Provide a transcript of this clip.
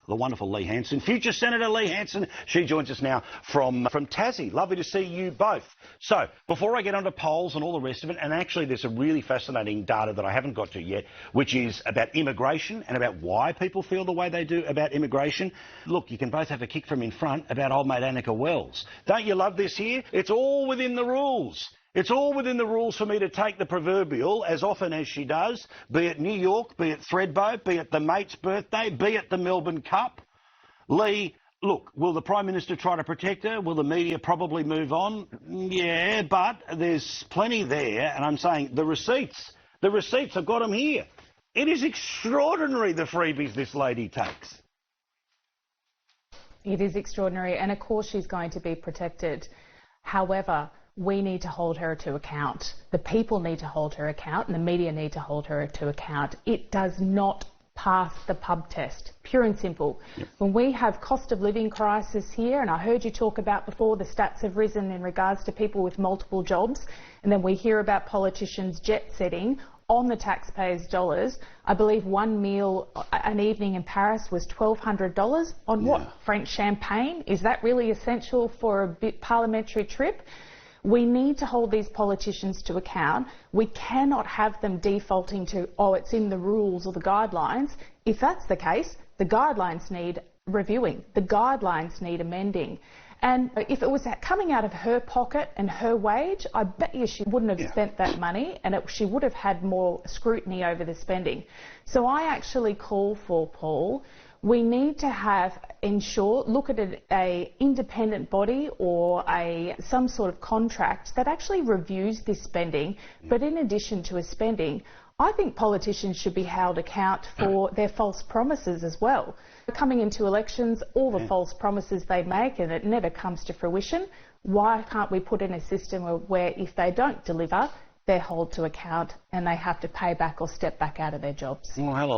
the wonderful Lee Hanson, future Senator Lee Hanson. She joins us now from Tassie. Lovely to see you both. So, before I get onto polls and all the rest of it, and actually there's some really fascinating data that I haven't got to yet, which is about immigration and about why people feel the way they do about immigration. Look, you can both have a kick from in front about old mate Annika Wells. Don't you love this here? It's all within the rules. It's all within the rules for me to take the proverbial as often as she does, be it New York, be it Thredbo, be it the mate's birthday, be it the Melbourne Cup. Lee, look, will the Prime Minister try to protect her? Will the media probably move on? Yeah, but there's plenty there, and I'm saying the receipts, I've got them here. It is extraordinary the freebies this lady takes. It is extraordinary, and of course she's going to be protected. However, we need to hold her to account. The people need to hold her account, and the media need to hold her to account. It does not pass the pub test, pure and simple. Yep. When we have cost of living crisis here, and I heard you talk about before, the stats have risen in regards to people with multiple jobs, and then we hear about politicians jet setting on the taxpayers' dollars. I believe one meal an evening in Paris was $1,200 on what? French champagne? Is that really essential for a parliamentary trip? We need to hold these politicians to account. We cannot have them defaulting to, oh, it's in the rules or the guidelines. If that's the case, the guidelines need reviewing. The guidelines need amending. And if it was coming out of her pocket and her wage, I bet you she wouldn't have spent that money, and she would have had more scrutiny over the spending. So I actually call for, Paul, we need to look at a independent body or some sort of contract that actually reviews this spending. But in addition to a spending, I think politicians should be held account for their false promises as well. Coming into elections, all the false promises they make, and it never comes to fruition. Why can't we put in a system where if they don't deliver, they're held to account and they have to pay back or step back out of their jobs? Well, hello.